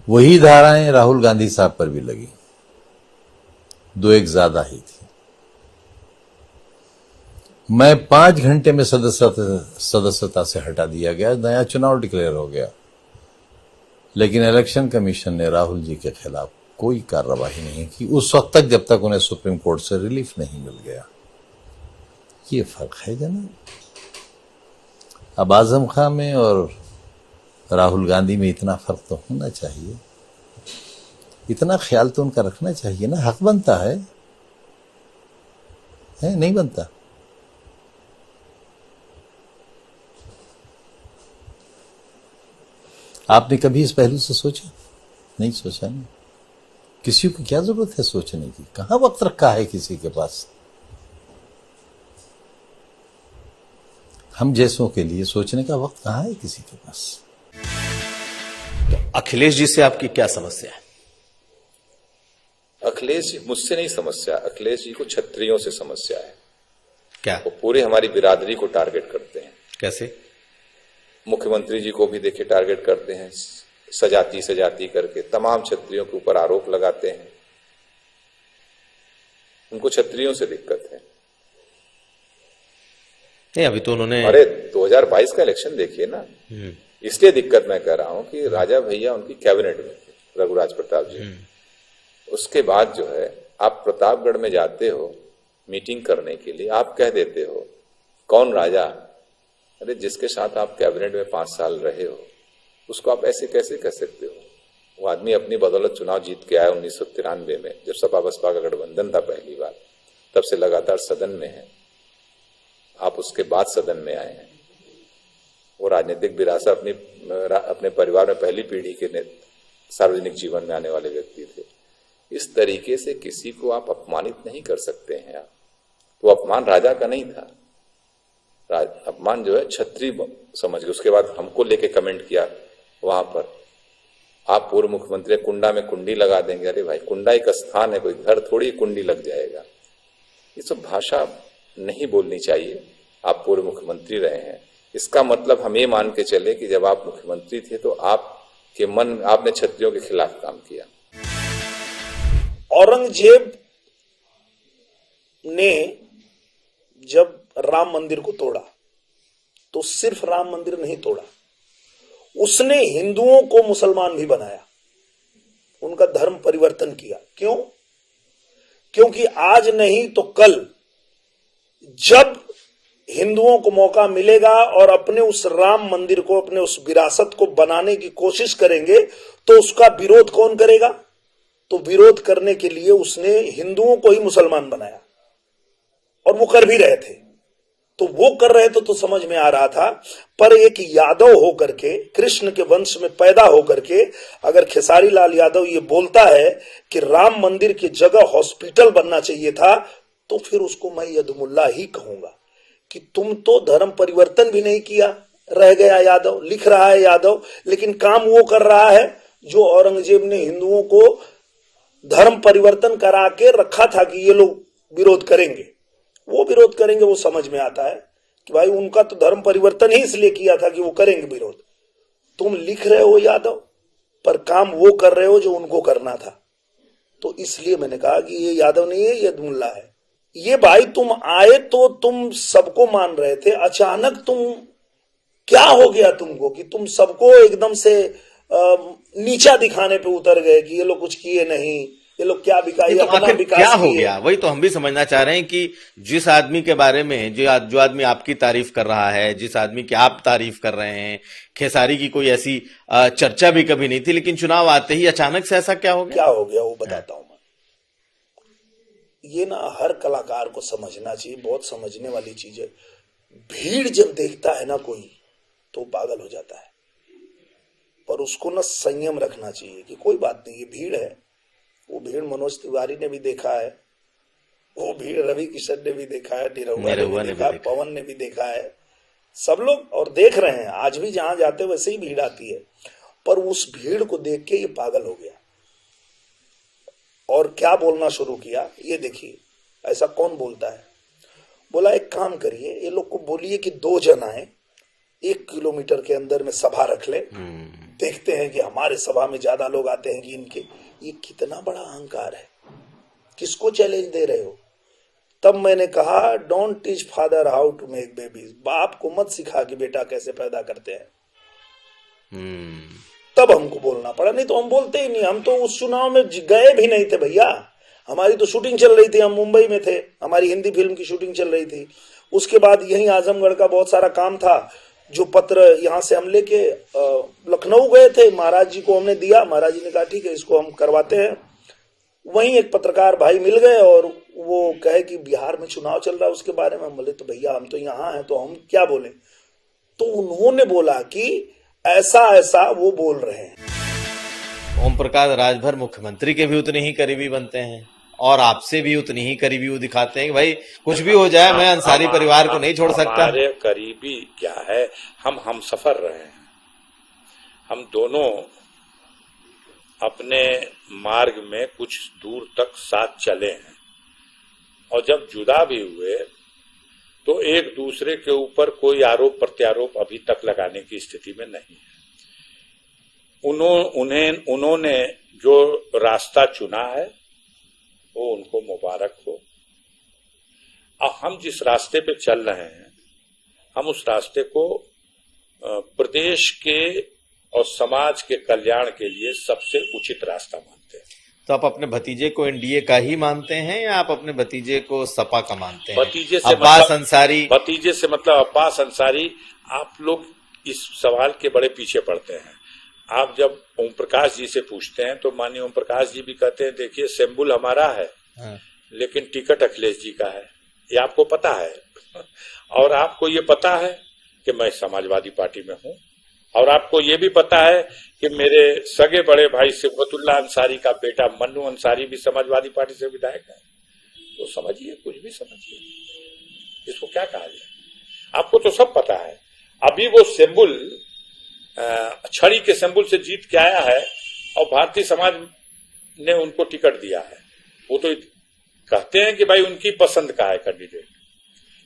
वही धाराएं राहुल गांधी साहब पर भी लगी, 2-1 ज्यादा ही थी। मैं 5 घंटे में सदस्यता से हटा दिया गया, नया चुनाव डिक्लेयर हो गया, लेकिन इलेक्शन कमीशन ने राहुल जी के खिलाफ कोई कार्रवाई नहीं की उस वक्त तक, जब तक उन्हें सुप्रीम कोर्ट से रिलीफ नहीं मिल गया। ये फर्क है जनाब। अब आजम खां में और राहुल गांधी में इतना फर्क तो होना चाहिए, इतना ख्याल तो उनका रखना चाहिए ना। हक बनता है नहीं बनता? आपने कभी इस पहलू से सोचा? नहीं सोचा नहीं। किसी को क्या जरूरत है सोचने की? कहां वक्त रखा है किसी के पास? हम जैसों के लिए सोचने का वक्त कहां है किसी के पास? अखिलेश जी से आपकी क्या समस्या है? अखिलेश जी मुझसे नहीं समस्या, अखिलेश जी को क्षत्रियों से समस्या है। क्या? वो पूरे हमारी बिरादरी को टारगेट करते हैं। कैसे? मुख्यमंत्री जी को भी देखे टारगेट करते हैं, सजाती करके तमाम क्षत्रियों के ऊपर आरोप लगाते हैं। उनको क्षत्रियों से दिक्कत है। नहीं, अभी तो उन्होंने, अरे 2022 का इलेक्शन देखिए ना, इसलिए दिक्कत मैं कह रहा हूं कि राजा भैया उनकी कैबिनेट में थे, रघुराज प्रताप जी। उसके बाद जो है, आप प्रतापगढ़ में जाते हो मीटिंग करने के लिए, आप कह देते हो कौन राजा? अरे जिसके साथ आप कैबिनेट में 5 साल रहे हो, उसको आप ऐसे कैसे कह सकते हो? वो आदमी अपनी बदौलत चुनाव जीत के आया 1993 में, जब सपा बसपा का गठबंधन था पहली बार। तब से लगातार सदन में है। आप उसके बाद सदन में आए हैं। वो राजनीतिक विरासत अपने परिवार में पहली पीढ़ी के सार्वजनिक जीवन में आने वाले व्यक्ति थे। इस तरीके से किसी को आप अपमानित नहीं कर सकते हैं। वो अपमान राजा का नहीं था, अपमान जो है क्षत्रिय समझ के। उसके बाद हमको लेके कमेंट किया वहां पर, आप पूर्व मुख्यमंत्री कुंडा में कुंडी लगा देंगे। अरे भाई, कुंडा एक स्थान है, कोई घर थोड़ी कुंडी लग जाएगा। ये सब भाषा नहीं बोलनी चाहिए। आप पूर्व मुख्यमंत्री रहे हैं, इसका मतलब हम ये मान के चले कि जब आप मुख्यमंत्री थे तो आपने क्षत्रियों के खिलाफ काम किया। औरंगजेब ने जब राम मंदिर को तोड़ा तो सिर्फ राम मंदिर नहीं तोड़ा, उसने हिंदुओं को मुसलमान भी बनाया, उनका धर्म परिवर्तन किया। क्यों? क्योंकि आज नहीं तो कल जब हिंदुओं को मौका मिलेगा और अपने उस राम मंदिर को, अपने उस विरासत को बनाने की कोशिश करेंगे, तो उसका विरोध कौन करेगा? तो विरोध करने के लिए उसने हिंदुओं को ही मुसलमान बनाया, और वो कर भी रहे थे। तो वो कर रहे थे तो समझ में आ रहा था, पर एक यादव होकर के, कृष्ण के वंश में पैदा होकर के, अगर खेसारी लाल यादव ये बोलता है कि राम मंदिर की जगह हॉस्पिटल बनना चाहिए था, तो फिर उसको मैं यदुमुल्ला ही कहूंगा कि तुम तो धर्म परिवर्तन भी नहीं किया, रह गया यादव। लिख रहा है यादव, लेकिन काम वो कर रहा है जो औरंगजेब ने हिंदुओं को धर्म परिवर्तन करा के रखा था कि ये लोग विरोध करेंगे। वो विरोध करेंगे, वो समझ में आता है कि भाई उनका तो धर्म परिवर्तन ही इसलिए किया था कि वो करेंगे विरोध। तुम लिख रहे हो यादव, पर काम वो कर रहे हो जो उनको करना था। तो इसलिए मैंने कहा कि ये यादव नहीं है, यदुमुल्ला है। ये भाई तुम आए तो तुम सबको मान रहे थे, अचानक तुम क्या हो गया तुमको कि तुम सबको एकदम से नीचा दिखाने पे उतर गए कि ये लोग कुछ किए नहीं, ये लोग क्या विकास, तो आखिर क्या हो गया? वही तो हम भी समझना चाह रहे हैं कि जिस आदमी के बारे में जो आदमी आपकी तारीफ कर रहा है, जिस आदमी की आप तारीफ कर रहे हैं, खेसारी की कोई ऐसी चर्चा भी कभी नहीं थी, लेकिन चुनाव आते ही अचानक से ऐसा क्या हो गया? क्या हो गया वो बताता हूं मैं। ये ना हर कलाकार को समझना चाहिए, बहुत समझने वाली चीज है। भीड़ जब देखता है ना कोई, तो पागल हो जाता है, पर उसको ना संयम रखना चाहिए कि कोई बात नहीं, ये भीड़ है। वो भीड़ मनोज तिवारी ने भी देखा है, वो भीड़ रवि किशन ने भी देखा है, निरहुआ ने भी देखा है, पवन ने भी देखा है, सब लोग और देख रहे हैं। आज भी जहां जाते वैसे ही भीड़ आती है, पर उस भीड़ को देख के ये पागल हो गया और क्या बोलना शुरू किया। ये देखिए, ऐसा कौन बोलता है? बोला एक काम करिए, ये लोग को बोलिए कि 2 जन आए, 1 किलोमीटर के अंदर में सभा रख ले, देखते हैं कि हमारे सभा में ज्यादा लोग आते हैं कि इनके। ये कितना बड़ा अहंकार है, किसको चैलेंज दे रहे हो? तब मैंने कहा don't teach father how to make babies, बाप को मत सिखा कि बेटा कैसे पैदा करते हैं। तब हमको बोलना पड़ा, नहीं तो हम बोलते ही नहीं। हम तो उस चुनाव में गए भी नहीं थे भैया, हमारी तो शूटिंग चल रही थी, हम मुंबई में थे, हमारी हिंदी फिल्म की शूटिंग चल रही थी। उसके बाद यहीं आजमगढ़ का बहुत सारा काम था, जो पत्र यहाँ से हम लेके लखनऊ गए थे, महाराज जी को हमने दिया, महाराज जी ने कहा ठीक है इसको हम करवाते हैं। वहीं एक पत्रकार भाई मिल गए और वो कहे कि बिहार में चुनाव चल रहा है उसके बारे में। हम बोले तो भैया हम तो यहाँ हैं, तो हम क्या बोले? तो उन्होंने बोला कि ऐसा ऐसा वो बोल रहे हैं। ओम प्रकाश राजभर मुख्यमंत्री के भी उतने ही करीबी बनते हैं और आपसे भी उतनी ही करीबी वो दिखाते हैं कि भाई कुछ भी हो जाए मैं अंसारी परिवार को नहीं छोड़ सकता। हमारे करीबी क्या है, हम सफर रहे हैं, हम दोनों अपने मार्ग में कुछ दूर तक साथ चले हैं और जब जुदा भी हुए तो एक दूसरे के ऊपर कोई आरोप प्रत्यारोप अभी तक लगाने की स्थिति में नहीं है। उन्होंने जो रास्ता चुना है वो उनको मुबारक हो। और हम जिस रास्ते पे चल रहे हैं हम उस रास्ते को प्रदेश के और समाज के कल्याण के लिए सबसे उचित रास्ता मानते हैं। तो आप अपने भतीजे को एनडीए का ही मानते हैं या आप अपने भतीजे को सपा का मानते हैं? भतीजे से अब्बास अंसारी, भतीजे से मतलब अब्बास अंसारी। आप लोग इस सवाल के बड़े पीछे पड़ते हैं। आप जब ओम प्रकाश जी से पूछते हैं तो माननीय ओम प्रकाश जी भी कहते हैं देखिए सिंबल हमारा है लेकिन टिकट अखिलेश जी का है, ये आपको पता है। और आपको ये पता है कि मैं समाजवादी पार्टी में हूं और आपको ये भी पता है कि मेरे सगे बड़े भाई सिबगतुल्ला अंसारी का बेटा मन्नू अंसारी भी समाजवादी पार्टी से विधायक है। तो समझिए, कुछ भी समझिए, इसको क्या कहा जाए, आपको तो सब पता है। अभी वो सिंबल छड़ी के सिंबल से जीत के आया है और भारतीय समाज ने उनको टिकट दिया है। वो तो कहते हैं कि भाई उनकी पसंद का है कैंडिडेट,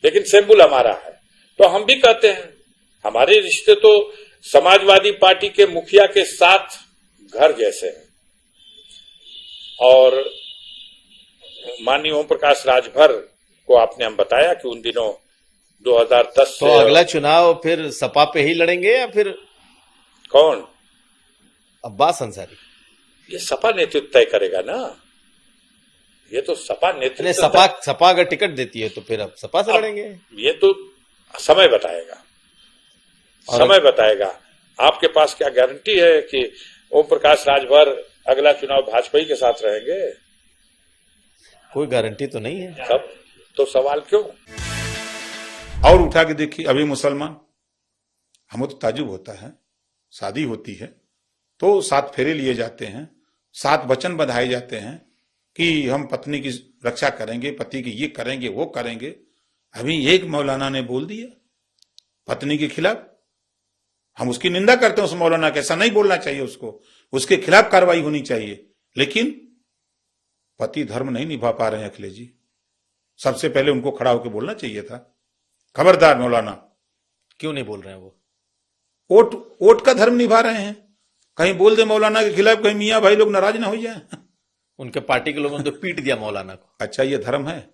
लेकिन सिंबल हमारा है। तो हम भी कहते हैं हमारे रिश्ते तो समाजवादी पार्टी के मुखिया के साथ घर जैसे हैं। और माननीय ओम प्रकाश राजभर को आपने हम बताया कि उन दिनों 2010 तो अगला चुनाव फिर सपा पे ही लड़ेंगे या फिर कौन? अब्बास अंसारी? ये सपा नेतृत्व तय करेगा ना, ये तो सपा नेतृत्व। सपा अगर टिकट देती है तो फिर अब सपा से लड़ेंगे। ये तो समय बताएगा, समय बताएगा। आपके पास क्या गारंटी है कि ओम प्रकाश राजभर अगला चुनाव भाजपा के साथ रहेंगे? कोई गारंटी तो नहीं है। तब तो सवाल क्यों? और उठा के देखिए, अभी मुसलमान, हमें तो ताजुब होता है, शादी होती है तो 7 फेरे लिए जाते हैं, 7 वचन बंधाए जाते हैं कि हम पत्नी की रक्षा करेंगे, पति की ये करेंगे वो करेंगे। अभी एक मौलाना ने बोल दिया पत्नी के खिलाफ, हम उसकी निंदा करते हैं उस मौलाना के, ऐसा नहीं बोलना चाहिए उसको, उसके खिलाफ कार्रवाई होनी चाहिए। लेकिन पति धर्म नहीं निभा पा रहे हैं अखिलेश जी, सबसे पहले उनको खड़ा होकर बोलना चाहिए था, खबरदार मौलाना। क्यों नहीं बोल रहे हैं वो? वोट का धर्म निभा रहे हैं, कहीं बोल दे मौलाना के खिलाफ, कहीं मियां भाई लोग नाराज ना हो जाए। उनके पार्टी के लोगों ने तो पीट दिया मौलाना को। अच्छा, ये धर्म है?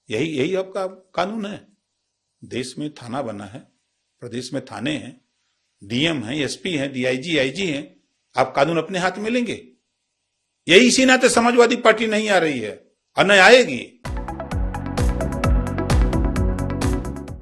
यही आपका कानून है? देश में थाना बना है, प्रदेश में थाने हैं, डीएम हैं, एसपी हैं, डीआईजी आईजी हैं, आप कानून अपने हाथ में लेंगे? यही इसी नाते समाजवादी पार्टी नहीं आ रही है और न आएगी।